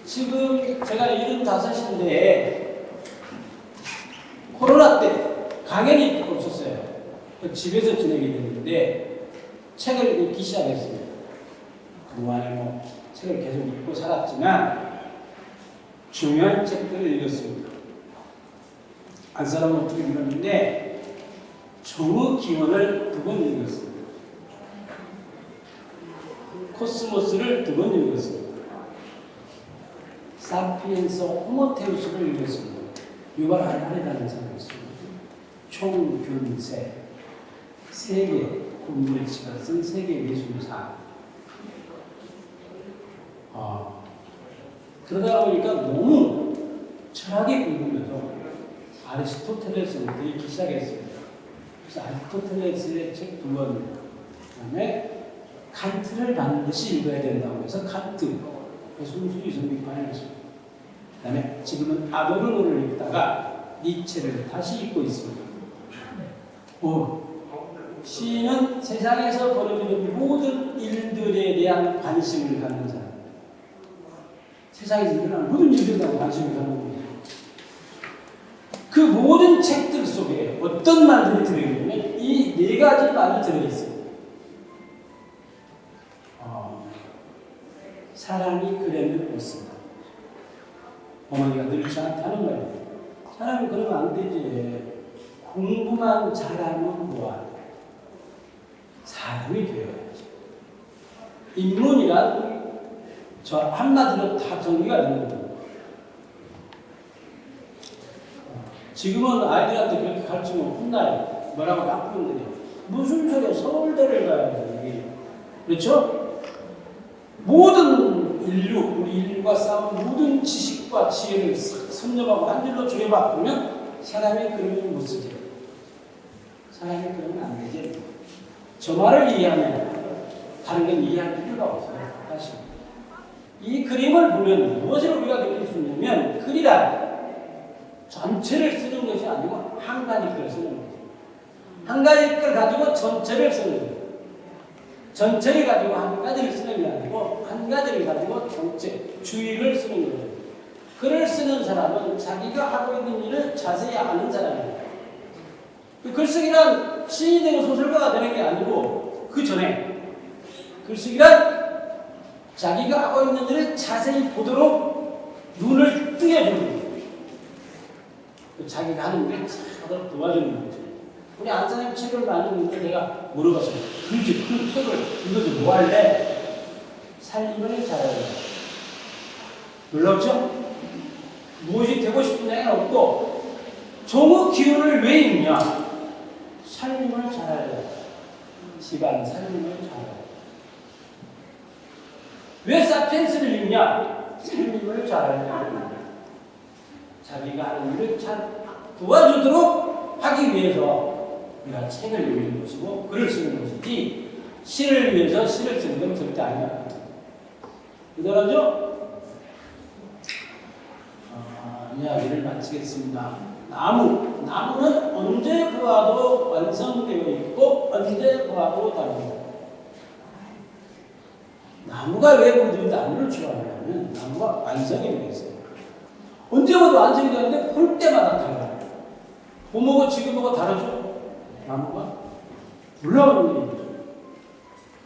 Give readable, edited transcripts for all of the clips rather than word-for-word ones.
지금 제가 75인데 코로나 때 강연이 없었어요. 집에서 지내게 됐는데 책을 읽기 시작했습니다. 그동안에 책을 계속 읽고 살았지만 중요한 책들을 읽었습니다. 한 사람은 어떻게 읽었는데 정의기원을 2번 읽었습니다. 코스모스를 2번 읽었습니다. 사피엔스 호모테우스를 읽었습니다. 유발 하레라는 사람이었습니다. 총균세, 세계 곰브리치가 쓴 세계 예술사. 그러다 보니까 너무 철학이 궁금해서 아리스토텔레스를 읽기 시작했습니다. 그래서 아리스토텔레스의 책 2권, 그다음에 칸트를 반드시 읽어야 된다고 해서 칸트, 순수히 성비판을 했습니다. 그 다음에 지금은 아도르노를 읽다가 니체를 다시 읽고 있습니다. 시인은 세상에서 벌어지는 모든 일들에 대한 관심을 갖는 사람. 세상에서 일어나는 모든 일들에 대한 관심을 갖는 겁니다. 그 모든 책들 속에 어떤 말들이 들어있냐면 이 4가지 말이 들어있습니다. 사람이 그래는 없습니다. 어머니가 늘 저한테 하는 말이에요. 사람이 그러면 안 되지. 공부만 잘하면 뭐하냐. 사람이 되어야지. 인문이란 저 한마디로 다 정리가 되는 겁니다. 지금은 아이들한테 그렇게 가르치면 혼나요. 뭐라고 나쁘는데 무슨 소리야. 서울대를 가야지. 그렇죠? 모든 우리 인류가 쌓은 모든 지식과 지혜를 섭렵하고 한 줄로 조여바꾸면 사람이 그러면 못 쓰지. 사람이 그러면 안 되지. 저 말을 이해하면 다른 건 이해할 필요가 없어요. 사실. 이 그림을 보면 무엇을 우리가 느낄 수 있냐면 글이란 전체를 쓰는 것이 아니고 한 가지 글을 쓰는 거죠. 한 가지 글을 가지고 전체를 쓰는 거죠. 전체를 가지고 한 가지를 쓰는 게 아니고 한 가지를 가지고 전체, 주의를 쓰는 거죠. 글을 쓰는 사람은 자기가 하고 있는 일을 자세히 아는 사람이에요. 글쓰기란 시인이 되고 소설가가 되는 게 아니고 그 전에 글쓰기란 자기가 하고 있는 일을 자세히 보도록 눈을 뜨게 해주는 거예요. 자기가 하는 일을 잘 도와주는 거죠. 우리 안사님 책을 많이 읽는데 내가 물어봤어요. 그 책을 읽어서 뭐 할래? 살림을 잘해야 돼. 놀랍죠? 무엇이 되고 싶은 애는 없고 종의 기운을 왜 읽냐? 살림을 잘해야 돼. 집안 살림을 잘해야 돼. 왜 사피엔스를 읽냐? 살림을 잘해야 돼. 자기가 하는 일을 잘 도와주도록 하기 위해서 우리가 책을 읽는 것이고 글을 쓰는 것이지 시를 위해서 시를 쓰는 건 절대 아니야. 이해하죠? 이야기를 마치겠습니다. 나무는 언제 보아도 완성되어 있고 언제 보아도 다릅니다. 나무가 왜 우리들이 나무를 좋아하냐면 나무가 완성이 되어 있어요. 언제 봐도 완성이 되는데 볼 때마다 달라요. 봄하고 지금하고 다르죠? 나무가 올라오는 일이죠.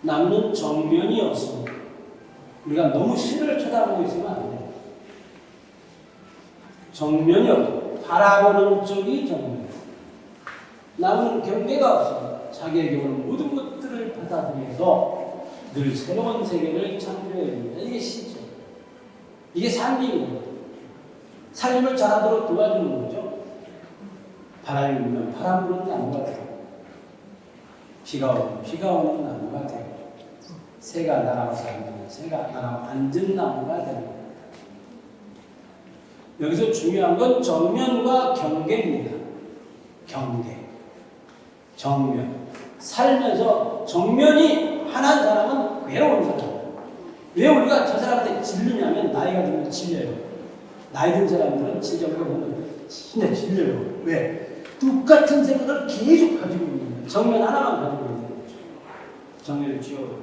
나무는 정면이 없습니다. 우리가 너무 시를 쳐다보고 있으면 안 돼요. 정면이 없고 바라보는 쪽이 정면. 나무는 경계가 없습니다. 자기에게 오는 모든 것들을 받아들여서 늘 새로운 세계를 창조해야 됩니다. 이게 시죠. 이게 삶입니다. 삶을 잘하도록 도와주는 거죠. 바람이 불면 바람 부는 나무가 되고 비가 오면 비가 오는 나무가 되고 새가 날아와서 앉는 새가 날아와 앉은 나무가 되고 여기서 중요한 건 정면과 경계입니다. 경계, 정면. 살면서 정면이 하나인 사람은 외로운 사람이에요. 왜 우리가 저 사람한테 질리냐면 나이가 들면 질려요. 나이 든 사람들은 진정으로 보면 진짜 질려요. 왜? 똑같은 생각을 계속 가지고 있는 거예요. 정면 하나만 가지고 있는 거죠. 정면을 지워요.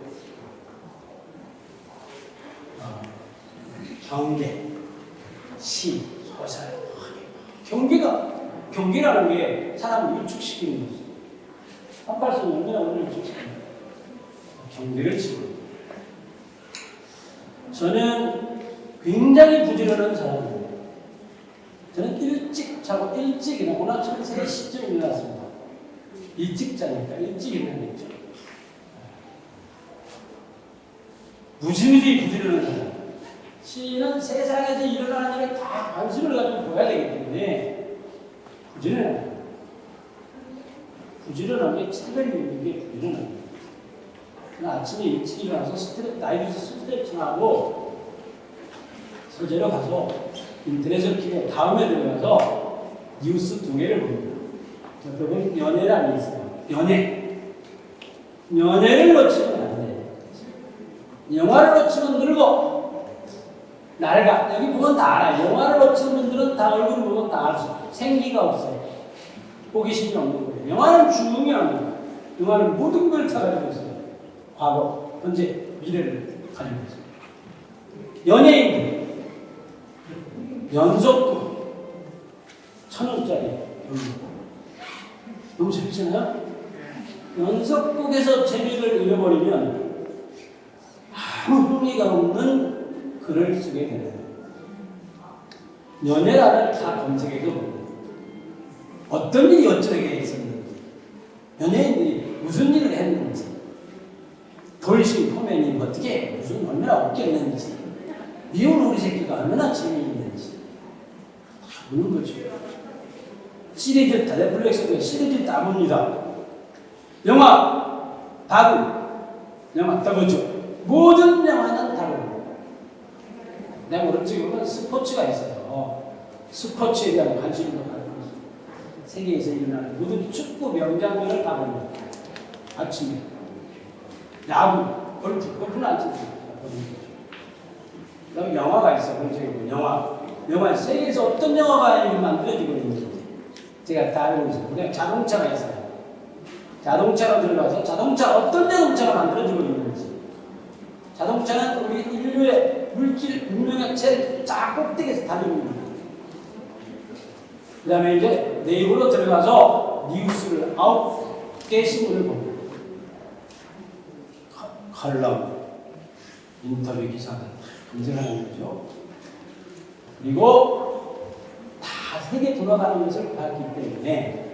경계, 시, 소설. 경계라는 게 사람을 위축시키는 거죠. 한발성 얼마나 오늘 위축시키는 거예요. 경계를 치고. 저는 굉장히 부지런한 사람입니다. 저는 일찍 자고 일찍 일어나고 오늘 아침에 3시쯤 일어났습니다. 일찍 자니까 일찍 일어나겠죠. 무지무지 부지런한 사람. 시인은 세상에서 일어나는 일에 다 관심을 가지고 보아야 되기 때문에 부지런합니다. 부지런한 게 책을 읽는 게 부지런합니다. 아침에 일찍 일어나서 나이비스 스트레칭하고 서재로 가서 인터넷을 켜고 다음에 들어가서 뉴스 2개를 봅니다. 저쪽은 연애라는 게 있어요. 연애를 놓치면 안 돼요. 영화를 놓치면 늙어. 낡아. 여기 보면 다 알아요. 영화를 놓치는 분들은 다 얼굴을 보면 다 알 수 있어요. 생기가 없어요. 호기심이 없는 거예요. 영화는 중요한 거예요. 영화는 모든 걸 다 가지고 있어요. 과거, 현재, 미래를 가지고 있어요. 연예인들. 연속극. 1,000원짜리. 너무 재밌잖아요? 연속극에서 재미를 잃어버리면 아무 흥미가 없는 글을 쓰게 되는 거예요. 연애란을 다 검색해도 어떤 일이 어쩌게 있었는지, 연예인들이 무슨 일을 했는지, 돌싱 포맨이 어떻게 무슨 얼마나 웃겼는지, 미운 우리 새끼가 얼마나 재미있는지 다 보는 거죠. 시리즈 다 넷플릭스에 시리즈 다 봅니다. 영화 다루, 영화 더보죠. 모든 영화는 다루. 내가 오른쪽에 보면 스포츠가 있어요. 스포츠에 대한 관심도 가지고 있어요. 세계에서 일어나는 모든 축구 명장면을 다 봅니다. 아침에 야구, 골프는 안 치죠. 그다음에 영화가 있어요. 오른쪽에 보면 영화 세계에서 어떤 영화가 만들어지고 있는지 제가 다 알고 있어요. 그다음에 자동차가 있어요. 자동차로 들어가서 어떤 자동차가 만들어지고 있는지, 자동차는 우리 인류의 문명의 제일 꼭대기에서 달립니다. 그 다음에 이제 네이버로 들어가서 뉴스를 9개 신문을 봅니다. 칼럼, 인터뷰 기사들 검색하는 거죠. 그리고 다 세계 돌아가는 것을 봤기 때문에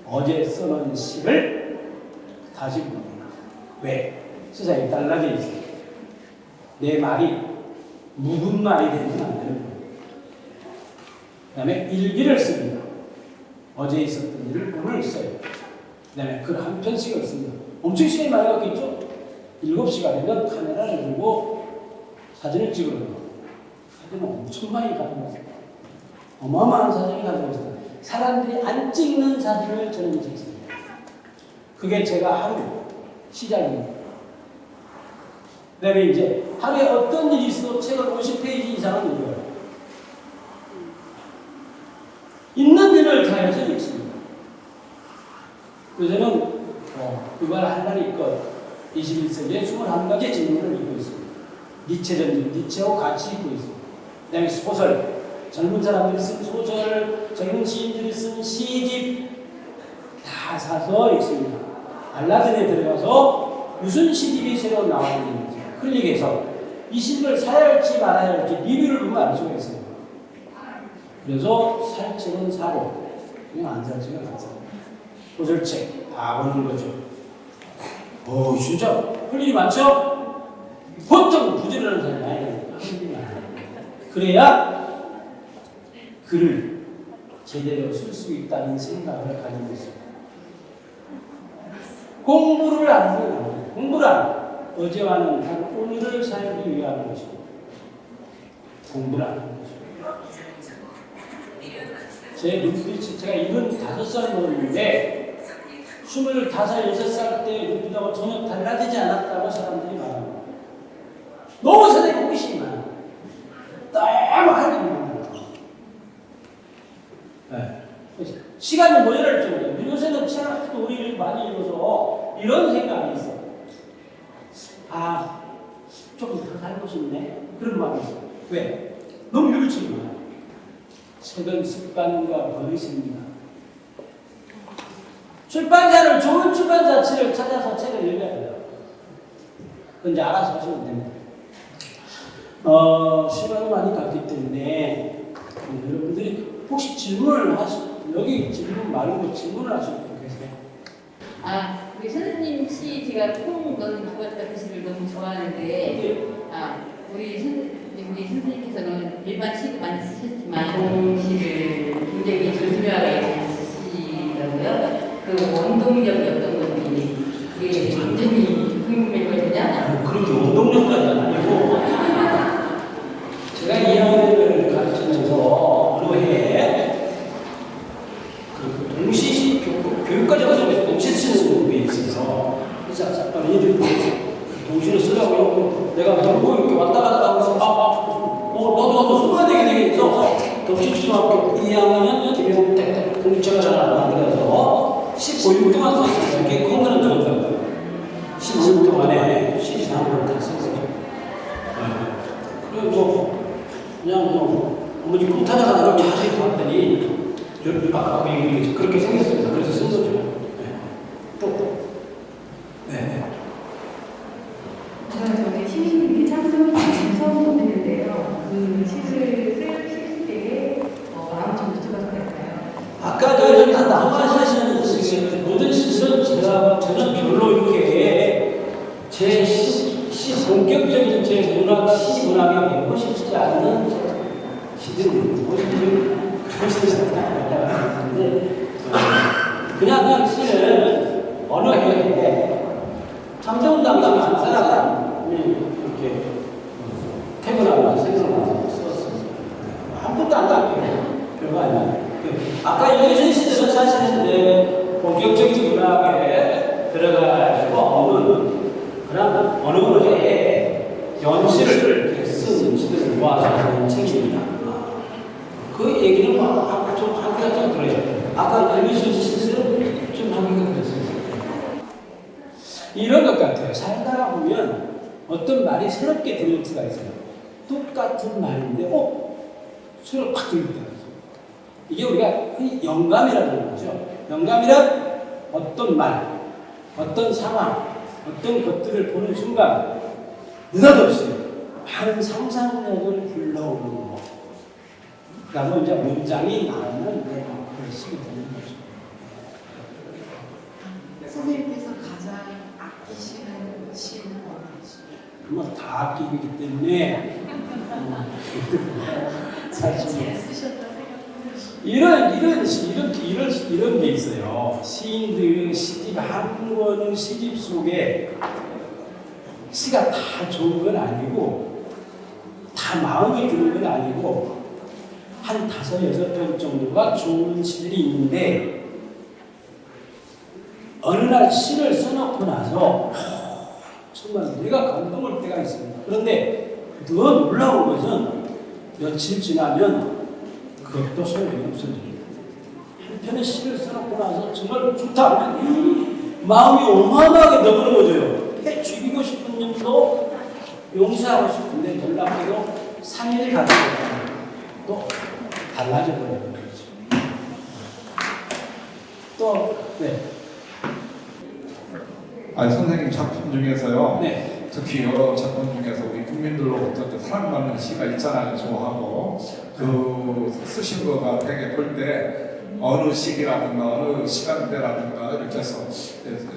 어제 써놓은 시를 다시 봅니다. 왜? 세상이 달라져 있어요. 내 말이 묵은 말이 되면 안 되는 거예요. 그 다음에 일기를 씁니다. 어제 있었던 일을 오늘 써요. 그 다음에 글 한 편씩을 씁니다. 엄청 시간이 많이 갔겠죠? 7시가 되면 카메라를 들고 사진을 찍으러 사진은 엄청 많이 가지고 있어요. 어마어마한 사진을 가지고 있어요. 사람들이 안 찍는 사진을 저는 찍습니다. 그게 제가 하루 시작입니다. 그 다음에 이제 하루에 어떤 일이 있어도 책을 50페이지 이상은 읽어요. 있는 일을 자연스레 읽습니다. 요새는 이걸 할 날이 있고 21세기에 21가지 질문을 읽고 있습니다. 니체 전집, 니체하고 같이 읽고 있습니다. 그 다음에 소설, 젊은 사람들이 쓴 소설, 젊은 시인들이 쓴 시집 다 사서 읽습니다. 알라딘에 들어가서 무슨 시집이 새로 나와 있는지 클릭해서 이 시집을 사야 할지 말아야 할지 리뷰를 보면 알 수가 있어요. 그래서 살 책은 사고 그냥 안 살 책은 안 사고 소설책 다 보는 거죠. 진짜 할 일이 많죠? 보통 부지런한 사람이 아니에요. 그래야 글을 제대로 쓸 수 있다는 생각을 가지고 있습니다. 공부를 안 해요. 공부를 안 해요. 어제와는 다른 오늘을 살기 위한 것입니다. 공부를 안 하는 것입니다. 제 눈빛이 제가 75살 먹었는데 25, 6살 때 눈빛하고 전혀 달라지지 않았다고 사람들이 말합니다. 너무 세상에 호기심이 많아요. 너무 할 일이 많아요. 네. 시간이 모자랄 정도예요. 요새는 책도 우리 많이 읽어서 이런 생각이 있어요. 조금 더 살고 싶네. 그런 마음이 있어요. 왜? 너무 읽을지구나. 책은 습관과 버릇입니다. 출판사를 좋은 출판사를 찾아서 책을 읽어야 돼요. 그건 이제 알아서 하시면 됩니다. 시간이 많이 갔기 때문에 여러분들이 혹시 질문을 여기 질문 말고 질문을 하실 분 계세요? 우리 선생님 시 제가 콩 넣은 조각 같은 시를 너무 좋아하는데 우리 선생님께서는 일반 시도 많이 쓰셨지만 콩 시를 굉장히 조심하게 쓰시더라고요. 그 원동력이 어떤 건지 그게 굉장히 궁금했거든요. 그렇게 원동력까지는 아니고 제가 2학년을 가르치면서 어느 해에 그 동시 교육까지 가서 동시 쓰는 게 있어서 그래서 잠깐 얘들 동시를 쓰라고 하고 내가 그냥 뭐 이렇게 왔다 갔다 하면서 너도 소문이 되게 있어. 동시초등학교 2학년 김영 때 공채가 잘 안 만들어서 15일 동안 썼어요. 이렇게 공부는 들었다고요. 15일 동안에 시지 한번 다 썼어요. 그리고 그냥 어머니 꿈타다가 이렇게 자세히 봤더니 아까 그렇게 생겼습니다. 그래서 쓴 거죠. 네. 저는 시민님이 창조를 처음 보는데요. 그 시를 쓰실 때에 마음 좀 여쭤봐도 될까요? 아까 여기서 나와주시는 모든 시는 저는 별로 이렇게 제 시 본격적인 제 시 문학에 배우고 싶지 않는 시들은 그냥 시는 어느 해에 참정당당한 사람이 이렇게 퇴근하고 생각나서 썼습니다. 한 번도 안 나왔고요. 별거 아니야. 아까 여기서 시들은 사실은 본격적인 문학에 들어가지고 그냥 어느 해에 연시를 쓴 시들을 모아서 하는 책입니다. 그 얘기는 좀 하기가 좀 그래요. 아까 읽으신 시들은 좀 하기가 그랬어요. 이런 것 같아요. 살다가 보면 어떤 말이 새롭게 들릴 수가 있어요. 똑같은 말인데, 새로 확 들릴 때가 있어요. 이게 우리가 흔히 영감이라는 거죠. 영감이란 어떤 말, 어떤 상황, 어떤 것들을 보는 순간 느닷없이 많은 상상력을 불러오는 거. 그러면 이제 문장이 나오는 그걸 쓰게 되는 거죠. 선생님께서 가장 아끼시는 시는 어느 시예요? 뭐 다 아끼기 때문에 잘 쓰셨다 생각합니다. 이런 게 있어요. 시인들 시집 한 권 시집 속에 시가 다 좋은 건 아니고 다 마음에 드는 건 아니고 한 5-6편 정도가 좋은 시들이 있는데 어느 날 시를 써놓고 나서 정말 내가 감동할 때가 있습니다. 그런데 더 놀라운 것은 며칠 지나면 그것도 소용이 없어집니다. 한편의 시를 써놓고 나서 정말 좋다 하면 마음이 어마어마하게 너그러워져요. 해 죽이고 싶은 놈도 용서하고 싶은데 놀랍게도 3일 가지고 또 달라져 버리는 거죠. 또 선생님 작품 중에서요. 네. 특히 여러 작품 중에서 우리 국민들로부터 사랑받는 시가 있잖아요. 좋아하고 그 쓰신 거가 되게 볼 때 어느 시기라든가 어느 시간대라든가 이렇게 해서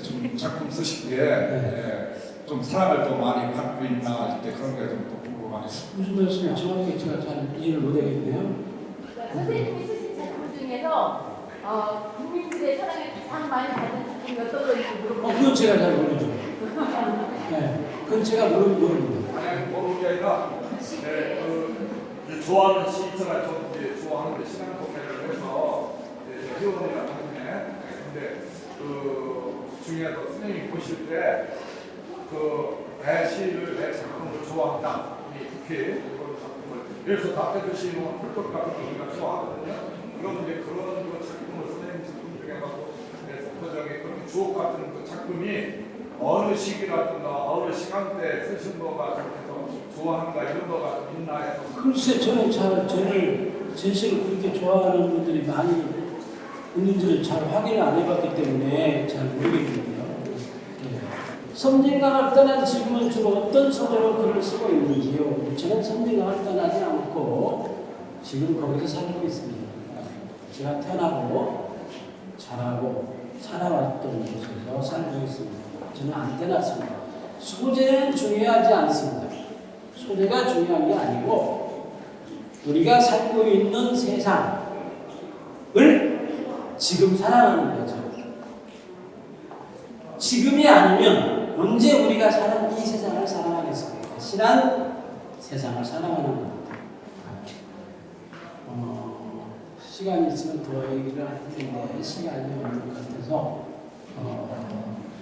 좀 작품 쓰신 게 좀 사랑을 또 많이 받고 있나 이렇게 그런 게 좀 궁금하네요. 무슨 말씀이에요? 정확히 제가 잘 이해를 못하겠네요. 선생님이 쓰신 작품 중에서 국민들의 사랑을 가장 많이 받는 작품이 어떤 건지 물어보세요. 그건 제가 잘 모르죠. 네, 그건 제가 모릅니다. 아니 모르는 게 아니라 좋아하는 시 있잖아요. 저도 이제 좋아하는데 시간 공개를 해서 회원이랑 하는데 근데 그 중에서 선생님이 보실 때 내 시를 내 작품을 좋아한다. 이 국회 이런 작품을 그래서 답해 주시는 훌떡 같은 거 우리가 좋아하거든요. 그럼 이제 그런 그 작품을 선생님 작품 중에 가고 서정의 그런 주옥 같은 그 작품이 어느 시기라든가 어느 시간대에 쓰신 거가 그렇게 좋아하는가 이런 거가 있나 해서. 글쎄 저는 잘 제시를 그렇게 좋아하는 분들이 많이 있는지를 잘 확인을 안 해봤기 때문에 잘 모르겠는데요. 섬진강을 떠난 지금은 주로 어떤 소재로 글을 쓰고 있는지요? 저는 섬진강을 떠나지 않고 지금 거기서 살고 있습니다. 제가 태어나고 자라고 살아왔던 곳에서 살고 있습니다. 저는 안 떠났습니다. 소재는 중요하지 않습니다. 소재가 중요한 게 아니고 우리가 살고 있는 세상을 지금 살아가는 거죠. 지금이 아니면 언제 우리가 사는 이 세상을 살아가겠습니까? 신한 세상을 살아가는 겁니다. 시간이 있으면 더 얘기를 할 텐데 시간이 없는 것 같아서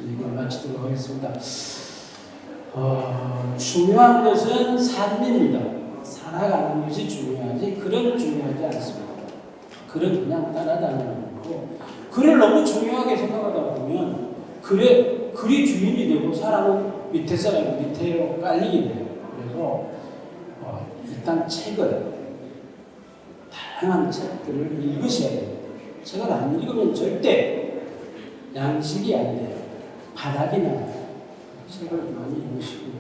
얘기를 마치도록 하겠습니다. 중요한 것은 삶입니다. 살아가는 것이 중요하지 글은 중요하지 않습니다. 글은 그냥 따라다니는 거고 글을 너무 중요하게 생각하다 보면 글이 주인이 되고 사람은 밑에 사람이 밑에로 깔리게 돼요. 그래서 일단 책을 다양한 책들을 읽으셔야 됩니다. 책을 안 읽으면 절대 양식이 안 돼요. 바닥이 나요. 책을 많이 읽으시고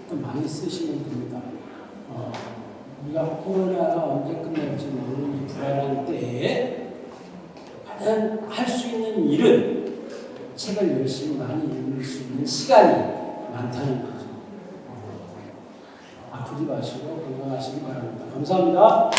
또 많이 쓰시면 됩니다. 우리가 코로나가 언제 끝날지 모르는 이 불안한 때에 가장 할 수 있는 일은 책을 열심히 많이 읽을 수 있는 시간이 많다는 거죠. 아프지 마시고 건강하시기 바랍니다. 감사합니다.